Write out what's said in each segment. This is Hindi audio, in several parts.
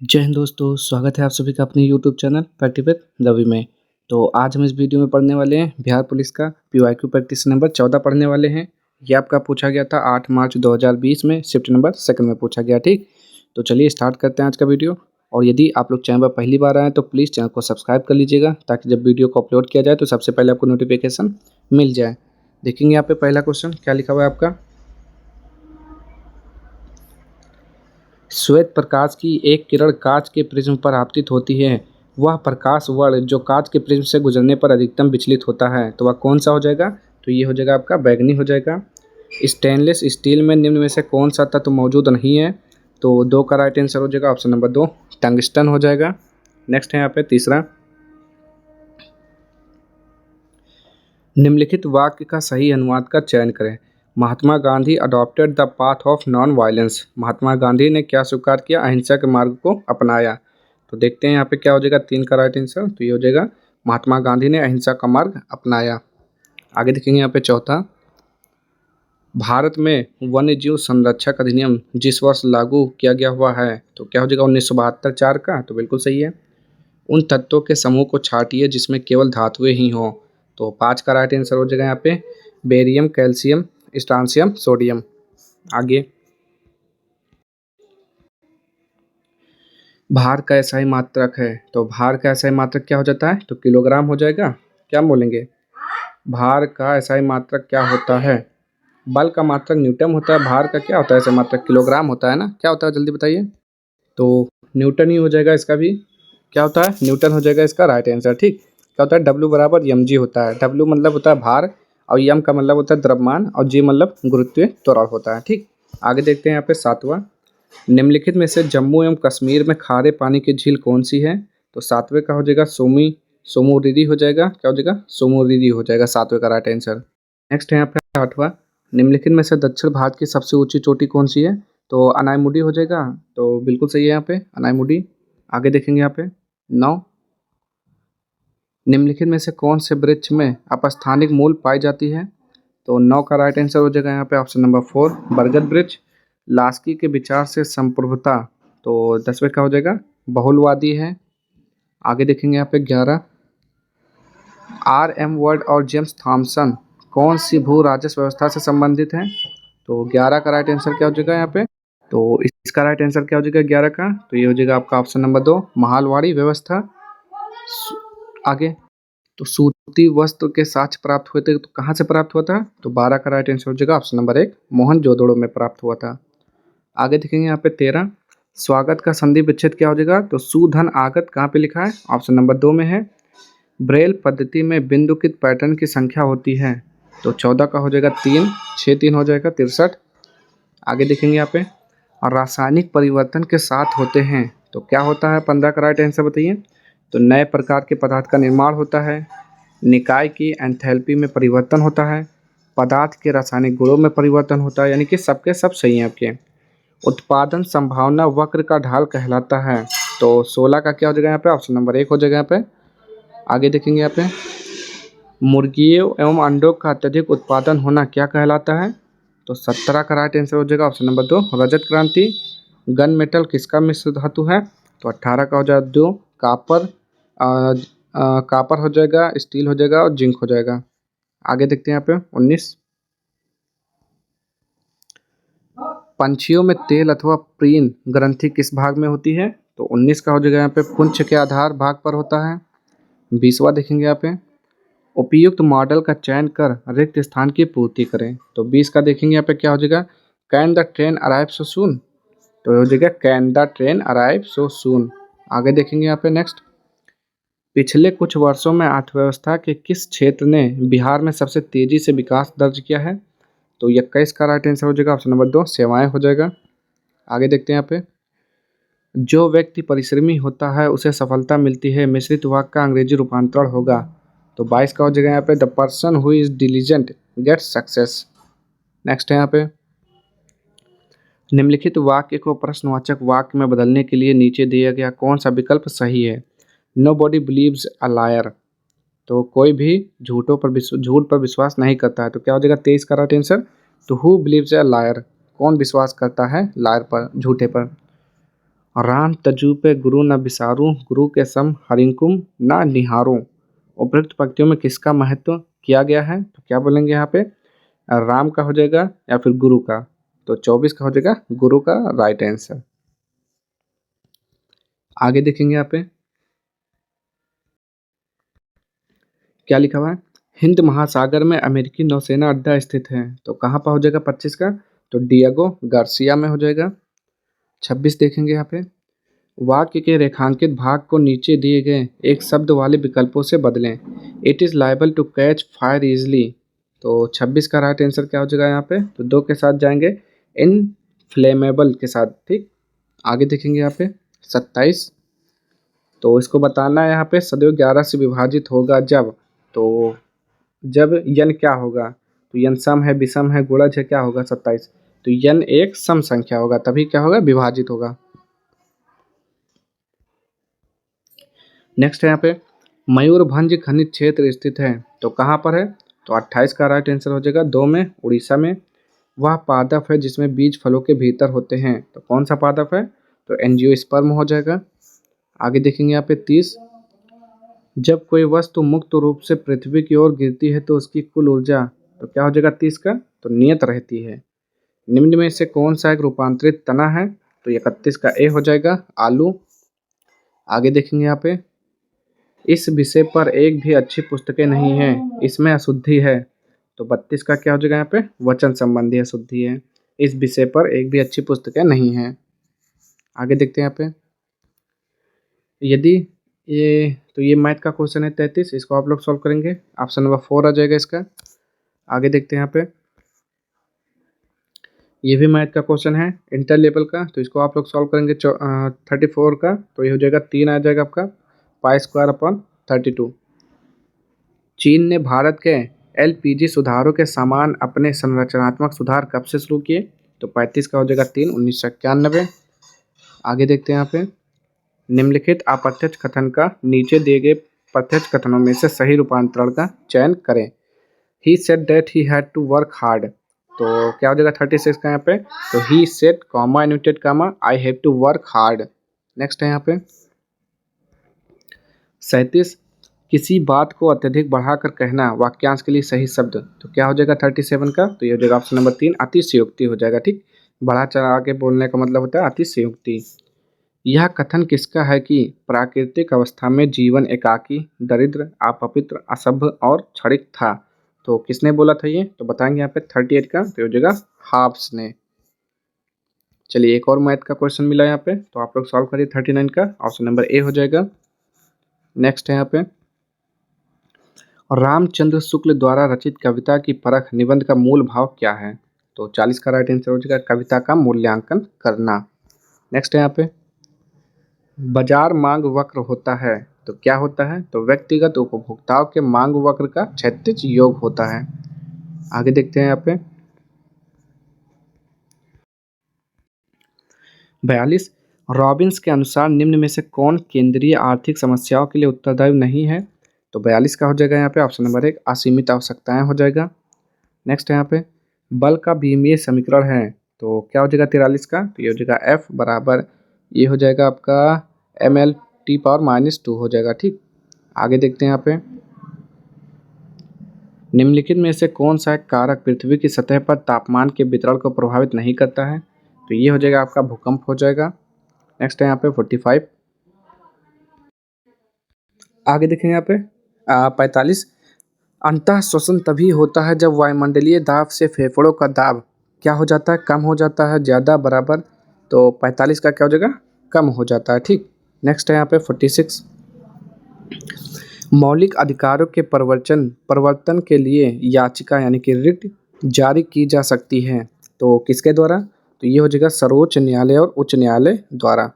जय हिंद दोस्तों, स्वागत है आप सभी का अपने YouTube channel practice with Ravi में। तो आज हम इस वीडियो में पढ़ने वाले हैं बिहार पुलिस का पीवाईक्यू प्रैक्टिस नंबर 14 पढ़ने वाले हैं। ये आपका पूछा गया था 8 मार्च 2020 में शिफ्ट नंबर 2 में पूछा गया। ठीक, तो चलिए स्टार्ट करते हैं आज का वीडियो। और यदि आप लोग चैनल पर पहली बार आए हैं तो प्लीज़ चैनल को सब्सक्राइब कर लीजिएगा, ताकि जब वीडियो को अपलोड किया जाए तो सबसे पहले आपको नोटिफिकेशन मिल जाए। देखेंगे यहाँ पे पहला क्वेश्चन क्या लिखा हुआ है आपका। श्वेत प्रकाश की एक किरण कांच के प्रिज्म पर आपतित होती है। वह प्रकाश वर्ण जो कांच के प्रिज्म से गुजरने पर अधिकतम विचलित होता है, तो वह कौन सा हो जाएगा? तो ये हो जाएगा आपका बैगनी हो जाएगा। स्टेनलेस स्टील में निम्न में से कौन सा तत्व मौजूद नहीं है? तो 2 का राइट आंसर हो जाएगा ऑप्शन नंबर 2 टंगस्टन हो जाएगा। नेक्स्ट है यहाँ पे तीसरा, निम्नलिखित वाक्य का सही अनुवाद का चयन करें। Mahatma Gandhi adopted the path of non violence. Mahatma Gandhi ने क्या स्वीकार किया? अहिंसा के मार्ग को अपनाया। तो देखते हैं यहाँ पे क्या हो जाएगा 3 का राइट आंसर। तो ये हो जाएगा महात्मा गांधी ने अहिंसा का मार्ग अपनाया। आगे देखेंगे यहाँ पे चौथा, भारत में वन्य जीव संरक्षक अधिनियम जिस वर्ष लागू किया गया हुआ है, तो क्या हो जाएगा 1972 4 का। तो बिल्कुल सही है। उन तत्वों के समूह को छांटिए जिसमें केवल धातुएं ही हों। तो 5 का राइट आंसर हो जाएगा यहाँ पे बेरियम, कैल्शियम, स्ट्रांसियम, सोडियम। आगे, भार का एसआई मात्रक है। तो भार का एसआई मात्रक क्या हो जाता है? तो किलोग्राम हो जाएगा। क्या बोलेंगे? भार का एसआई मात्रक क्या होता है? बल का मात्रक न्यूटन होता है, भार का क्या होता है एसआई मात्रक? किलोग्राम होता है ना। क्या होता है जल्दी बताइए। तो न्यूटन ही हो जाएगा इसका भी। क्या होता है? न्यूटन हो जाएगा इसका राइट आंसर। ठीक, क्या होता है? W बराबर mg होता है। W मतलब होता है भार, और m का मतलब होता है द्रव्यमान, और g मतलब गुरुत्वीय त्वरण होता है। ठीक, आगे देखते हैं यहाँ पे सातवां, निम्नलिखित में से जम्मू एवं कश्मीर में खारे पानी की झील कौन सी है? तो 7वें का हो जाएगा सोमोरिरी हो जाएगा। क्या हो जाएगा? सोमोरिरी हो जाएगा 7वें का राइट आंसर। नेक्स्ट है यहाँ पे 8वां, निम्नलिखित में से दक्षिण भारत की सबसे ऊंची चोटी कौन सी है? तो अनायमुडी हो जाएगा। तो बिल्कुल सही है यहाँ पे अनायमुडी। आगे देखेंगे यहाँ पे 9, निम्नलिखित में से कौन से वृक्ष में अपस्थानिक मूल पाई जाती है? तो 9 का राइट आंसर हो जाएगा यहाँ पे ऑप्शन नंबर 4 बरगद वृक्ष। लास्की के विचार से संप्रभुता, तो 10वें का हो जाएगा बहुलवादी है। आगे देखेंगे यहाँ पे 11, R.M. वर्ड और जेम्स थॉमसन कौन सी भू राजस्व व्यवस्था से संबंधित हैं? तो 11 का राइट आंसर क्या हो जाएगा यहाँ पे? तो इसका राइट आंसर क्या हो जाएगा 11 का? तो ये हो जाएगा आपका ऑप्शन नंबर 2 महालवाड़ी व्यवस्था। आगे, तो सूती वस्त्र के साक्ष्य प्राप्त हुए थे, तो कहाँ से प्राप्त हुआ था? तो 12 का राइट आंसर हो जाएगा ऑप्शन नंबर 1 मोहनजोदड़ो में प्राप्त हुआ था। आगे देखेंगे यहाँ पे 13, स्वागत का संधि विच्छेद क्या हो जाएगा? तो सुधन आगत कहाँ पे लिखा है? ऑप्शन नंबर 2 में है। ब्रेल पद्धति में बिंदुकित पैटर्न की संख्या होती है, तो 14 का हो जाएगा 3, 6 3 हो जाएगा 63। आगे देखेंगे यहाँ पे, और रासायनिक परिवर्तन के साथ होते हैं, तो क्या होता है? 15 का राइट आंसर बताइए। तो नए प्रकार के पदार्थ का निर्माण होता है, निकाय की एंथैल्पी में परिवर्तन होता है, पदार्थ के रासायनिक गुणों में परिवर्तन होता है, यानी कि सबके सब सही हैं आपके। उत्पादन संभावना वक्र का ढाल कहलाता है, तो 16 का क्या हो जाएगा यहाँ पे? ऑप्शन नंबर 1 हो जाएगा यहाँ पे। आगे देखेंगे यहाँ पे, मुर्गियों एवं अंडों का अत्यधिक उत्पादन होना क्या कहलाता है? तो 17 का राइट आंसर हो जाएगा ऑप्शन नंबर 2 रजत क्रांति। गन मेटल किसका मिश्र धातु है? तो 18 का हो जाएगा 2 कापर, कापर हो जाएगा, स्टील हो जाएगा, और जिंक हो जाएगा। आगे देखते हैं यहाँ पे 19, पंछियों में तेल अथवा प्रीन ग्रंथि किस भाग में होती है? तो 19 का हो जाएगा यहाँ पे पुंछ के आधार भाग पर होता है। 20वां देखेंगे यहाँ पे, उपयुक्त मॉडल का चयन कर रिक्त स्थान की पूर्ति करें। तो 20 का देखेंगे यहाँ पे क्या हो जाएगा? Can the train arrive so soon, तो हो जाएगा can the train arrive so soon. आगे देखेंगे यहाँ पे नेक्स्ट, पिछले कुछ वर्षों में अर्थव्यवस्था के किस क्षेत्र ने बिहार में सबसे तेजी से विकास दर्ज किया है? तो 21 का राइट आंसर हो जाएगा ऑप्शन नंबर 2 सेवाएं हो जाएगा। आगे देखते हैं यहाँ पे, जो व्यक्ति परिश्रमी होता है उसे सफलता मिलती है, मिश्रित वाक्य का अंग्रेजी रूपांतरण होगा। तो 22 का हो जाएगा यहाँ पे the person who is diligent gets success. Next है यहाँ पे, निम्नलिखित वाक्य को प्रश्नवाचक वाक्य में बदलने के लिए नीचे दिया गया कौन सा विकल्प सही है? Nobody believes a liar, तो कोई भी झूठ पर विश्वास नहीं करता है, तो क्या हो जाएगा 23 का राइट आंसर? तो हु बिलीव्स ए लायर, कौन विश्वास करता है लायर पर, झूठे पर। राम तजु पे गुरु न बिसारूं, गुरु के सम हरिकुम ना निहारूं। उपरोक्त पंक्तियों में किसका महत्व किया गया है? तो क्या बोलेंगे यहाँ पे? राम का हो जाएगा या फिर गुरु का? तो 24 का हो जाएगा गुरु का राइट आंसर। आगे देखेंगे यहाँ पे क्या लिखा हुआ है। हिंद महासागर में अमेरिकी नौसेना अड्डा स्थित है। तो कहाँ पर हो जाएगा 25 का? तो डिएगो गार्सिया में हो जाएगा। 26 देखेंगे यहाँ पे, वाक्य के रेखांकित भाग को नीचे दिए गए एक शब्द वाले विकल्पों से बदलें। It is liable to catch fire easily. तो 26 का राइट आंसर क्या हो जाएगा यहाँ पे? तो 2 के साथ जाएंगे इनफ्लेमेबल के साथ। ठीक, आगे देखेंगे यहाँ पे 27। तो इसको बताना है यहाँ पे सदैव 11 से विभाजित होगा जब। तो जब यन क्या होगा? तो यन सम है, विषम है, गुणज है, क्या होगा 27? तो यन एक सम संख्या होगा, तभी क्या होगा? विभाजित होगा। नेक्स्ट है यहाँ पे मयूरभंज खनिज क्षेत्र स्थित है। तो कहाँ पर है? तो 28 का राइट आंसर हो जाएगा 2 में, उड़ीसा में। वह पादप है जिसमें बीज फलों के भीतर होते हैं। तो कौन सा पादप है? तो एंजियोस्पर्म हो जाएगा। आगे देखेंगे यहाँ पे 30। जब कोई वस्तु मुक्त रूप से पृथ्वी की ओर गिरती है तो उसकी कुल ऊर्जा, तो क्या हो जाएगा 30 का? तो नियत रहती है। निम्न में से कौन सा एक रूपांतरित तना है? तो 31 का ए हो जाएगा आलू। आगे देखेंगे यहाँ पे इस विषय पर एक भी अच्छी पुस्तकें नहीं है, इसमें अशुद्धि है। तो 32 का क्या हो जाएगा यहाँ पे? वचन संबंधी अशुद्धि है। इस विषय पर एक भी अच्छी पुस्तकें नहीं हैं। आगे देखते हैं यहाँ पे यदि ये मैथ का क्वेश्चन है 33, इसको आप लोग सॉल्व करेंगे। ऑप्शन नंबर 4 आ जाएगा इसका। आगे देखते हैं यहाँ पे ये भी मैथ का क्वेश्चन है इंटर लेवल का। तो इसको आप लोग सॉल्व करेंगे 34 का। तो ये हो जाएगा 3 आ जाएगा आपका पाई स्क्वायर अपॉन 32। चीन ने भारत के एलपीजी सुधारों के समान अपने संरचनात्मक सुधार कब से शुरू किए? तो 35 का हो जाएगा 3, 1991। आगे देखते हैं यहाँ पे निम्नलिखित अप्रत्यक्ष कथन का नीचे दिए गए प्रत्यक्ष कथनों में से सही रूपांतरण का चयन करें। He said that he had to work hard. तो क्या हो जाएगा 36 का यहाँ पे? तो he said comma inverted comma I have to work hard. Next है यहाँ पे 37। किसी बात को अत्यधिक बढ़ाकर कहना वाक्यांश के लिए सही शब्द। तो क्या हो जाएगा 37 का? तो ये हो जाएगा ऑप्शन नंबर 3 अतिशयोक्ति हो जाएगा। ठीक, बढ़ा चढ़ा के बोलने का मतलब होता है अतिशयोक्ति। यह कथन किसका है कि प्राकृतिक अवस्था में जीवन एकाकी, दरिद्र, अपवित्र, असभ्य और क्षणिक था? तो किसने बोला था ये? तो बताएंगे यहाँ पे 38 का। तो हो जाएगा हाब्स ने। चलिए एक और मैथ का क्वेश्चन मिला यहाँ पे, तो आप लोग सॉल्व करिए 39 का। ऑप्शन नंबर ए हो जाएगा। नेक्स्ट है यहाँ पे रामचंद्र शुक्ल द्वारा रचित कविता की परख निबंध का मूल भाव क्या है? तो 40 का राइट आंसर हो जाएगा कविता का मूल्यांकन करना। नेक्स्ट है यहाँ पे बाजार मांग वक्र होता है। तो क्या होता है? तो व्यक्तिगत उपभोक्ताओं के मांग वक्र का क्षैतिज योग होता है। आगे देखते हैं यहाँ पे 42। रॉबिन्स के अनुसार निम्न में से कौन केंद्रीय आर्थिक समस्याओं के लिए उत्तरदायी नहीं है? तो 42 का हो जाएगा यहाँ पे ऑप्शन नंबर 1 असीमित आवश्यकताएं हो जाएगा। नेक्स्ट है यहाँ पे बल का बीमीय समीकरण है। तो क्या हो जाएगा 43 का? तो ये हो जाएगा F बराबर ये हो जाएगा आपका mL/-2 हो जाएगा। ठीक, आगे देखते हैं यहाँ पे निम्नलिखित में से कौन सा एक कारक पृथ्वी की सतह पर तापमान के वितरण को प्रभावित नहीं करता है? तो ये हो जाएगा आपका भूकंप हो जाएगा। नेक्स्ट है यहाँ पे 45। आगे देखेंगे यहाँ पे 45। अंतः श्वसन तभी होता है जब वायुमंडलीय दाब से फेफड़ों का दाब क्या हो जाता है? कम हो जाता है, ज़्यादा, बराबर? तो 45 का क्या हो जाएगा? कम हो जाता है। ठीक, नेक्स्ट है यहाँ पे 46। मौलिक अधिकारों के प्रवर्तन के लिए याचिका यानी कि रिट जारी की जा सकती है। तो किसके द्वारा? तो ये हो जाएगा सर्वोच्च न्यायालय और उच्च न्यायालय द्वारा।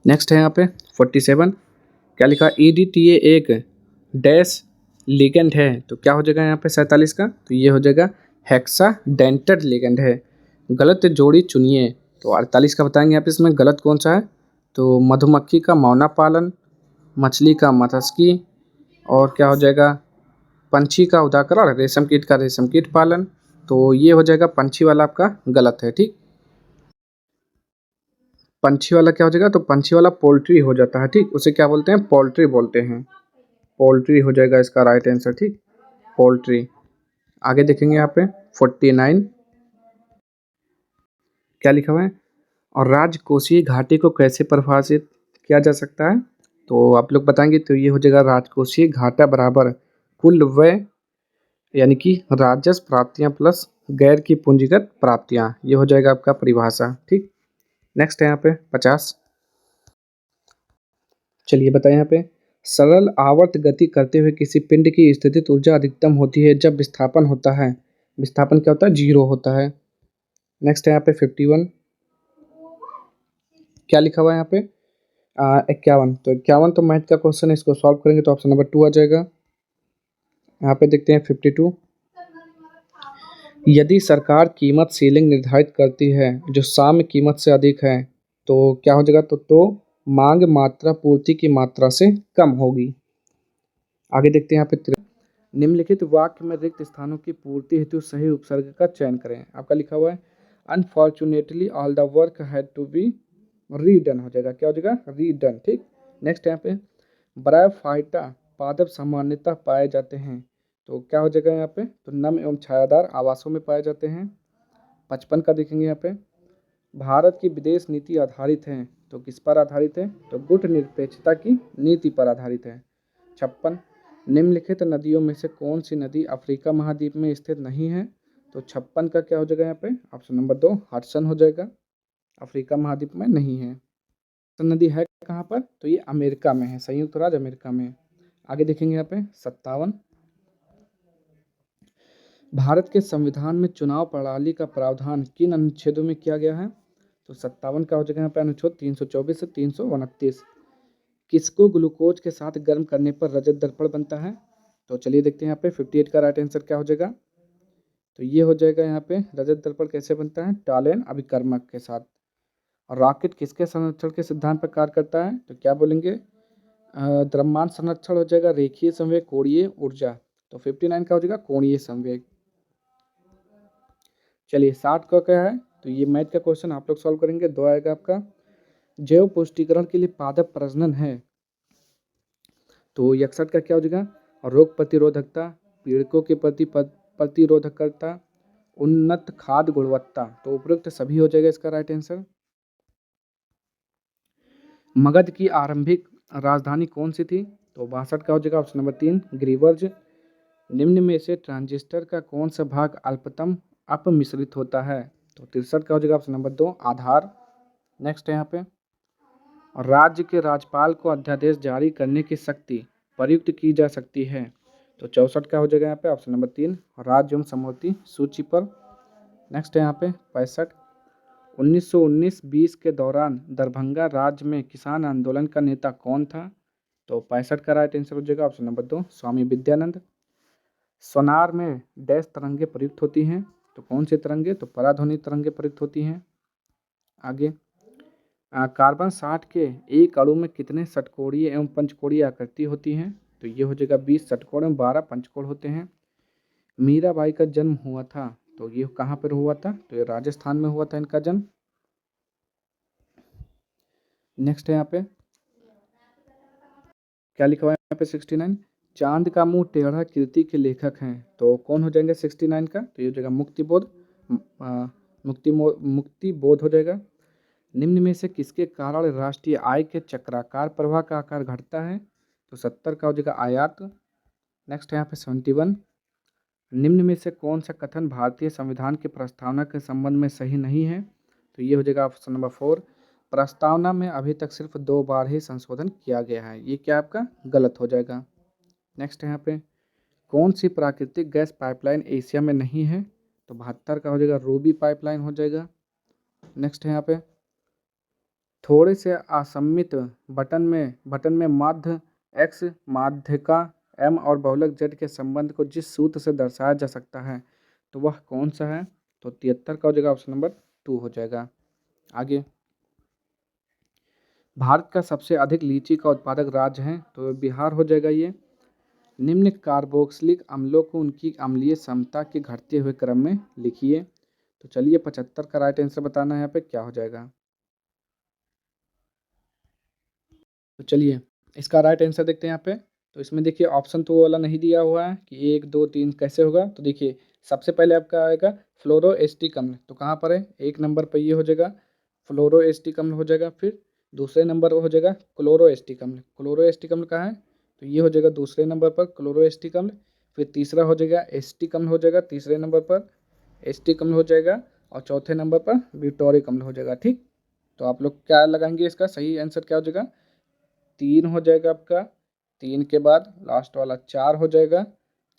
नेक्स्ट है यहाँ पे 47। क्या लिखा? EDTA एक डैश लिगेंड है। तो क्या हो जाएगा यहाँ पे 47 का? तो ये हो जाएगा हेक्साडेंटेड लिगेंड है। गलत जोड़ी चुनिए। तो 48 का बताएंगे यहाँ पे इसमें गलत कौन सा है? तो मधुमक्खी का मौना पालन, मछली का मत्स्यकी, और क्या हो जाएगा पंछी का उदाहरण रेशम कीट का रेशम कीट पालन। तो ये हो जाएगा पंछी वाला आपका गलत है। ठीक, पंछी वाला क्या हो जाएगा, तो पंछी वाला पोल्ट्री हो जाता है, ठीक, उसे क्या बोलते हैं, पोल्ट्री बोलते हैं। पोल्ट्री हो जाएगा इसका राइट आंसर, ठीक, पोल्ट्री। आगे देखेंगे यहाँ पे 49 क्या लिखा हुआ है, और राजकोषीय घाटे को कैसे परिभाषित किया जा सकता है, तो आप लोग बताएंगे, तो ये हो जाएगा राजकोषीय घाटा बराबर कुल व्यय यानी कि राजस्व प्राप्तियां प्लस गैर की पूंजीगत प्राप्तियां, ये हो जाएगा आपका परिभाषा, ठीक। नेक्स्ट है यहाँ पे 50। चलिए बताएं यहाँ पे, सरल आवर्त गति करते हुए किसी पिंड की स्थितिज ऊर्जा अधिकतम होती है जब विस्थापन होता है, विस्थापन क्या होता है, 0 होता है। नेक्स्ट है यहाँ पे 51 क्या लिखा हुआ है यहाँ पे, 51, तो 51 तो मैथ का क्वेश्चन है, इसको सॉल्व करेंगे तो ऑप्शन नंबर 2 आ जाएगा। यहाँ पे देखते हैं 52, यदि सरकार कीमत सीलिंग निर्धारित करती है जो साम्य कीमत से अधिक है तो क्या हो जाएगा, तो मांग मात्रा पूर्ति की मात्रा से कम होगी। आगे देखते हैं यहाँ पे निम्नलिखित वाक्य में रिक्त स्थानों की पूर्ति हेतु सही उपसर्ग का चयन करें। आपका लिखा हुआ है unfortunately all the work had to be redone, हो जाएगा, क्या हो जाएगा, रीडन, ठीक। नेक्स्ट यहाँ पे ब्रायोफाइटा पादप सामान्यतः पाए जाते हैं, तो क्या हो जाएगा यहाँ पे, तो नम एवं छायादार आवासों में पाए जाते हैं। 55 का देखेंगे यहाँ पे, भारत की विदेश नीति आधारित है, तो किस पर आधारित है, तो गुटनिरपेक्षता की नीति पर आधारित है। 56 निम्नलिखित नदियों में से कौन सी नदी अफ्रीका महाद्वीप में स्थित नहीं है, तो 56 का क्या हो जाएगा यहाँ पे, ऑप्शन नंबर 2 हडसन हो जाएगा, अफ्रीका महाद्वीप में नहीं है। हडसन नदी है कहाँ पर, तो ये अमेरिका में है, संयुक्त राज्य अमेरिका में। आगे देखेंगे यहाँ पे 57, भारत के संविधान में चुनाव प्रणाली का प्रावधान किन अनुच्छेदों में किया गया है, तो 57 का हो जाएगा यहाँ पे अनुच्छेद 324 से 329। किसको ग्लूकोज के साथ गर्म करने पर रजत दर्पण बनता है, तो चलिए देखते हैं यहाँ पे 58 का राइट आंसर क्या हो जाएगा, तो ये हो जाएगा यहाँ पे रजत दर्पण कैसे बनता है, टालेन अभिकर्मक के साथ। और रॉकेट किसके संरक्षण के सिद्धांत पर कार्य करता है, तो क्या बोलेंगे, द्रव्यमान संरक्षण हो जाएगा, रेखीय संवेग, कोणीय ऊर्जा, तो 59 का हो जाएगा कोणीय संवेग। चलिए 60 का क्या है, तो ये मैथ का क्वेश्चन आप लोग सॉल्व करेंगे, 2 आएगा आपका। जैव पुष्टिकरण के लिए पादप प्रजनन है, तो 61 का क्या हो जाएगा, रोग प्रतिरोधकता, पीड़कों के प्रति प्रतिरोधकता, उन्नत खाद्य गुणवत्ता, तो उपयुक्त सभी हो जाएगा इसका राइट आंसर। मगध की आरंभिक राजधानी कौन सी थी, तो 62 का हो जाएगा ऑप्शन नंबर 3 ग्रीवर्ज। निम्न में से ट्रांजिस्टर का कौन सा भाग अल्पतम अपमिश्रित होता है, तो 63 का हो जाएगा ऑप्शन नंबर 2 आधार। नेक्स्ट है यहाँ पे, राज्य के राज्यपाल को अध्यादेश जारी करने की शक्ति प्रयुक्त की जा सकती है, तो 64 का हो जाएगा यहाँ पे ऑप्शन नंबर 3 राज्य एवं समवर्ती सूची पर। नेक्स्ट है यहाँ पे 65, 1919-20 के दौरान दरभंगा राज्य में किसान आंदोलन का नेता कौन था, तो 65 का राइट आंसर हो जाएगा ऑप्शन नंबर 2 स्वामी विद्यानंद। सोनार में डैश तरंगे प्रयुक्त होती हैं, तो कौन सी तरंगे, तो पराध्वनि तरंगे प्रयुक्त होती हैं। आगे कार्बन 60 के एक अणु में कितने षटकोणीय एवं पंचकोणीय आकृति होती हैं, तो ये हो जाएगा 20 षटकोण एवं 12 पंचकोण होते हैं। मीराबाई का जन्म हुआ था, तो ये कहाँ पर हुआ था, तो ये राजस्थान में हुआ था इनका जन्म। नेक्स्ट है यहाँ पे क्या लिखा हुआ है यहाँ पे 69, चांद का मुंह टेढ़ा कृति के लेखक हैं, तो कौन हो जाएंगे 69 का, तो ये हो जाएगा मुक्तिबोध, मुक्तिबोध हो जाएगा। निम्न में से किसके कारण राष्ट्रीय आय के चक्राकार प्रवाह का आकार घटता है, तो 70 का हो जाएगा आयात। नेक्स्ट है यहाँ पे 71, निम्न में से कौन सा कथन भारतीय संविधान की प्रस्तावना के संबंध में सही नहीं है, तो ये हो जाएगा ऑप्शन नंबर 4 प्रस्तावना में अभी तक सिर्फ 2 बार ही संशोधन किया गया है, ये क्या आपका गलत हो जाएगा। नेक्स्ट है यहाँ पे कौन सी प्राकृतिक गैस पाइपलाइन एशिया में नहीं है, तो 72 का हो जाएगा रूबी पाइपलाइन हो जाएगा। नेक्स्ट है यहाँ पे थोड़े से असममित बटन में माध्य एक्स माध्यिका एम और बहुलक जेड के संबंध को जिस सूत्र से दर्शाया जा सकता है तो वह कौन सा है, तो 73 का हो जाएगा ऑप्शन नंबर 2 हो जाएगा। आगे भारत का सबसे अधिक लीची का उत्पादक राज्य है, तो बिहार हो जाएगा ये। निम्न कार्बोक्सिलिक अम्लों को उनकी अम्लीय क्षमता के घटते हुए क्रम में लिखिए, तो चलिए 75 का राइट आंसर बताना है यहाँ पे क्या हो जाएगा। तो चलिए इसका राइट आंसर देखते हैं यहाँ पे। तो इसमें देखिए ऑप्शन तो वो वाला नहीं दिया हुआ है कि 1 2 3 कैसे होगा। तो देखिए सबसे पहले आपका आएगा फ्लोरोएस्टिक अम्ल, तो कहाँ पर है, 1 नंबर पर ये हो जाएगा फ्लोरोएस्टिक अम्ल हो जाएगा। फिर दूसरे नंबर पर हो जाएगा क्लोरोएस्टिक अम्ल, क्लोरोएस्टिक अम्ल कहाँ है, तो ये हो जाएगा दूसरे नंबर पर क्लोरोएस्टिक अम्ल। फिर तीसरा हो जाएगा एस्टिक अम्ल हो जाएगा तीसरे नंबर पर, एस्टिक अम्ल हो जाएगा। और चौथे नंबर पर ब्यूटोरिक अम्ल हो जाएगा। ठीक, तो आप लोग क्या लगाएंगे, इसका सही आंसर क्या हो जाएगा, 3 हो जाएगा आपका। 3 के बाद लास्ट वाला 4 हो जाएगा।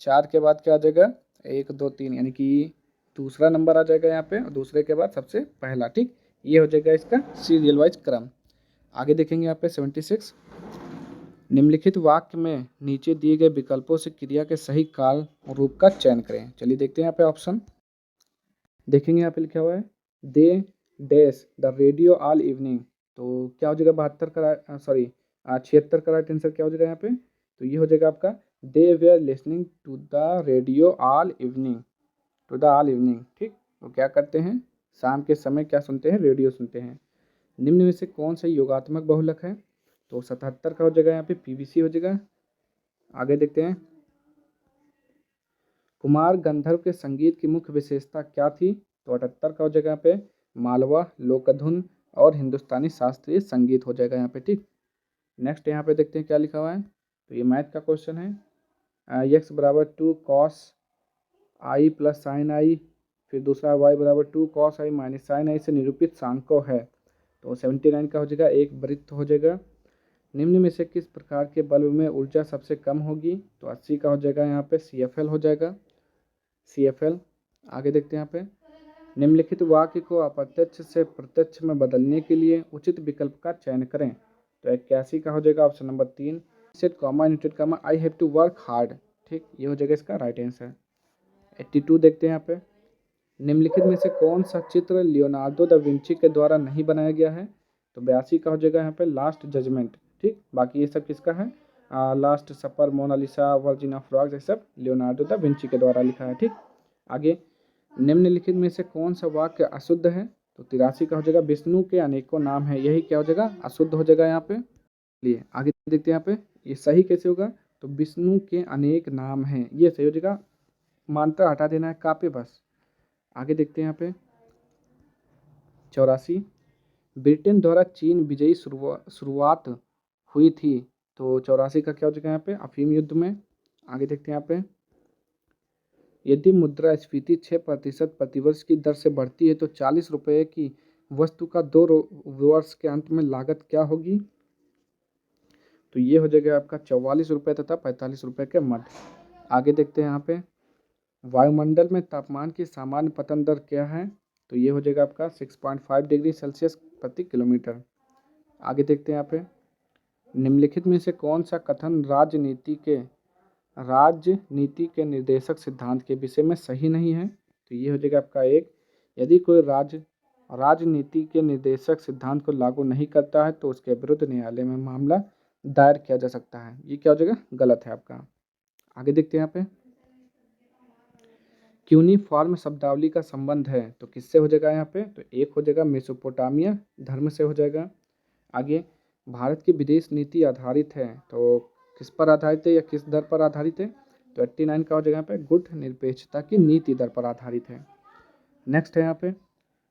4 के बाद क्या आ जाएगा, 1 2 3, यानी कि दूसरा नंबर आ जाएगा यहाँ पे और दूसरे के बाद सबसे पहला। ठीक, ये हो जाएगा इसका सीरियल वाइज क्रम। आगे देखेंगे यहाँ पे 76, निम्नलिखित वाक्य में नीचे दिए गए विकल्पों से क्रिया के सही काल रूप का चयन करें। चलिए देखते हैं यहाँ पे ऑप्शन देखेंगे। यहाँ पे लिखा हुआ है they dash the radio all evening, तो क्या हो जाएगा 72 का, सॉरी 76 का राइट आंसर क्या हो जाएगा यहाँ पे, तो ये हो जाएगा आपका they were listening to the radio all evening, to the all evening. ठीक, तो क्या करते हैं, शाम के समय क्या सुनते हैं, रेडियो सुनते हैं। निम्न में से कौन सा योगात्मक बहुलक है, तो 77 का हो जाएगा यहाँ पे पीवीसी हो जाएगा। आगे देखते हैं, कुमार गंधर्व के संगीत की मुख्य विशेषता क्या थी, तो 78 का हो जाएगा यहाँ पे मालवा, लोकधुन और हिंदुस्तानी शास्त्रीय संगीत हो जाएगा यहाँ पे। ठीक, नेक्स्ट यहाँ पे देखते हैं क्या लिखा हुआ है, तो ये मैथ का क्वेश्चन है। एक्स बराबर 2 कॉस आई प्लस साइन आई, फिर दूसरा वाई बराबर 2 कॉस आई माइनस साइन आई से निरूपित सांको है, तो 79 का हो जाएगा एक वृत्त हो जाएगा। निम्न में से किस प्रकार के बल्ब में ऊर्जा सबसे कम होगी, तो 80 का हो जाएगा यहाँ पे CFL हो जाएगा, CFL। आगे देखते हैं यहाँ पे, निम्नलिखित वाक्य को अप्रत्यक्ष से प्रत्यक्ष में बदलने के लिए उचित विकल्प का चयन करें, तो 81 का हो जाएगा option number 3 said comma united comma I have to work hard. ठीक, ये हो जाएगा इसका राइट आंसर। 82 देखते हैं यहाँ पे, निम्नलिखित में से कौन सा चित्र लियोनार्डो दा विंची के द्वारा नहीं बनाया गया है, तो 82 का हो जाएगा यहाँ पे लास्ट जजमेंट। ठीक, बाकी ये सब किसका है, last supper, Mona Lisa, virgin of rocks, ये सब लियोनार्डो दा विंची के द्वारा लिखा है। ठीक, आगे निम्नलिखित में से कौन सा वाक्य अशुद्ध है, तो 83 का हो जाएगा विष्णु के अनेकों नाम है, यही क्या हो जाएगा अशुद्ध हो जाएगा यहाँ पे। लिए आगे देखते हैं यहाँ पे ये सही कैसे होगा, तो विष्णु के अनेक नाम हैं, ये सही हो जाएगा, मात्रा हटा देना है का पे बस। आगे देखते हैं यहाँ पे 84, ब्रिटेन द्वारा चीन विजयी शुरुआत हुई थी, तो 84 का क्या हो जाएगा यहाँ पे अफीम युद्ध में। आगे देखते हैं यहाँ पे, यदि मुद्रास्फीति 6% प्रतिवर्ष की दर से बढ़ती है तो 40 रुपये की वस्तु का 2 वर्ष के अंत में लागत क्या होगी, तो ये हो जाएगा आपका 44 रुपये तथा 45 रुपये के मध्य। आगे देखते हैं यहाँ पे, वायुमंडल में तापमान की सामान्य पतन दर क्या है, तो ये हो जाएगा आपका 6.5 डिग्री सेल्सियस प्रति किलोमीटर। आगे देखते हैं यहाँ पे, निम्नलिखित में से कौन सा कथन राजनीति के निर्देशक सिद्धांत के विषय में सही नहीं है, तो ये हो जाएगा आपका एक, यदि कोई राजनीति के निर्देशक सिद्धांत को लागू नहीं करता है तो उसके विरुद्ध न्यायालय में मामला दायर किया जा सकता है, ये क्या हो जाएगा गलत है आपका। आगे देखते हैं यहाँ पे, क्यूनिफॉर्म शब्दावली का संबंध है, तो किससे हो जाएगा यहाँ पे, तो एक हो जाएगा मेसोपोटामिया धर्म से हो जाएगा। आगे भारत की विदेश नीति आधारित है, तो किस पर आधारित है या किस दर पर आधारित है, तो 89 का हो जाएगा यहाँ पे गुट निरपेक्षता की नीति दर पर आधारित है। नेक्स्ट है यहाँ पे,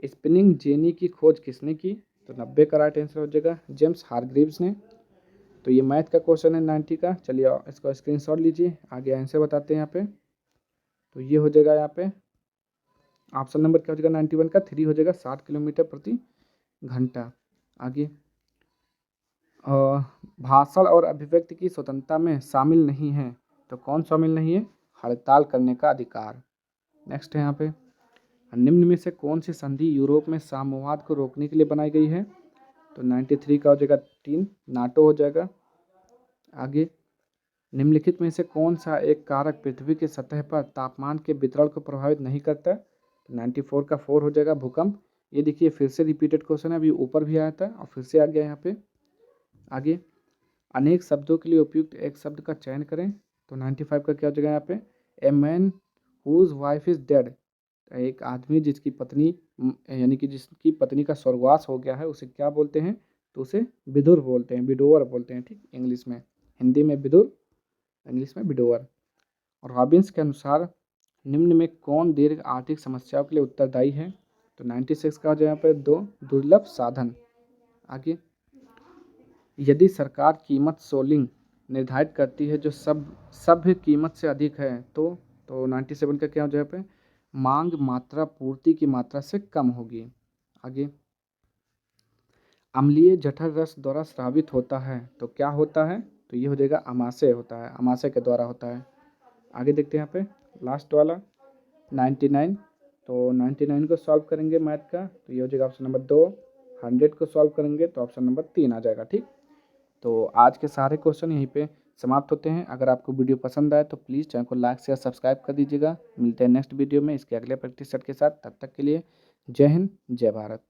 स्पिनिंग जेनी की खोज किसने की, तो 90 का राइट आंसर हो जाएगा जेम्स हारग्रीव्स ने। तो ये मैथ का क्वेश्चन है 90 का, चलिए इसका स्क्रीनशॉट लीजिए, आगे आंसर बताते हैं यहाँ पे। तो ये हो जाएगा यहाँ पे ऑप्शन नंबर क्या हो जाएगा 91 का 3 हो जाएगा 60 किलोमीटर प्रति घंटा। आगे भाषण और अभिव्यक्ति की स्वतंत्रता में शामिल नहीं है, तो कौन शामिल नहीं है, हड़ताल करने का अधिकार। नेक्स्ट है यहाँ पे, निम्न में से कौन सी संधि यूरोप में साम्यवाद को रोकने के लिए बनाई गई है, तो 93 का हो जाएगा 3 नाटो हो जाएगा। आगे निम्नलिखित में से कौन सा एक कारक पृथ्वी की सतह पर तापमान के वितरण को प्रभावित नहीं करता, तो 94 का 4 हो जाएगा भूकंप। ये देखिए फिर से रिपीटेड क्वेश्चन है, अभी ऊपर भी आया था और फिर से आ गया यहाँ पे। आगे अनेक शब्दों के लिए उपयुक्त एक शब्द का चयन करें, तो 95 का क्या हो जाएगा यहाँ पे, a man whose wife is dead, एक आदमी जिसकी पत्नी यानी कि जिसकी पत्नी का स्वर्गवास हो गया है उसे क्या बोलते हैं, तो उसे विदुर बोलते हैं, विडोवर बोलते हैं, ठीक, इंग्लिश में। हिंदी में विदुर, इंग्लिश में विडोवर। और रॉबिन्स के अनुसार निम्न में कौन दीर्घ आर्थिक समस्याओं के लिए उत्तरदायी है? तो 96 का हो जाए यहाँ पे 2, दुर्लभ साधन। आगे, यदि सरकार कीमत सोलिंग निर्धारित करती है जो सभ्य कीमत से अधिक है तो 97 का क्या हो जाए यहाँ पे? मांग मात्रा पूर्ति की मात्रा से कम होगी। आगे, अम्लीय जठर रस द्वारा स्रावित होता है तो क्या होता है? तो ये हो जाएगा आमाशय होता है, आमाशय के द्वारा होता है। आगे देखते हैं यहाँ पे लास्ट वाला 99। तो 99 को सॉल्व करेंगे मैथ का तो ये हो जाएगा ऑप्शन नंबर 2। 100 को सॉल्व करेंगे तो ऑप्शन नंबर 3 आ जाएगा, ठीक। तो आज के सारे क्वेश्चन यहीं पे समाप्त होते हैं। अगर आपको वीडियो पसंद आए तो प्लीज़ चैनल को लाइक शेयर सब्सक्राइब कर दीजिएगा। मिलते हैं नेक्स्ट वीडियो में इसके अगले प्रैक्टिस सेट के साथ। तब तक के लिए जय हिंद, जय भारत।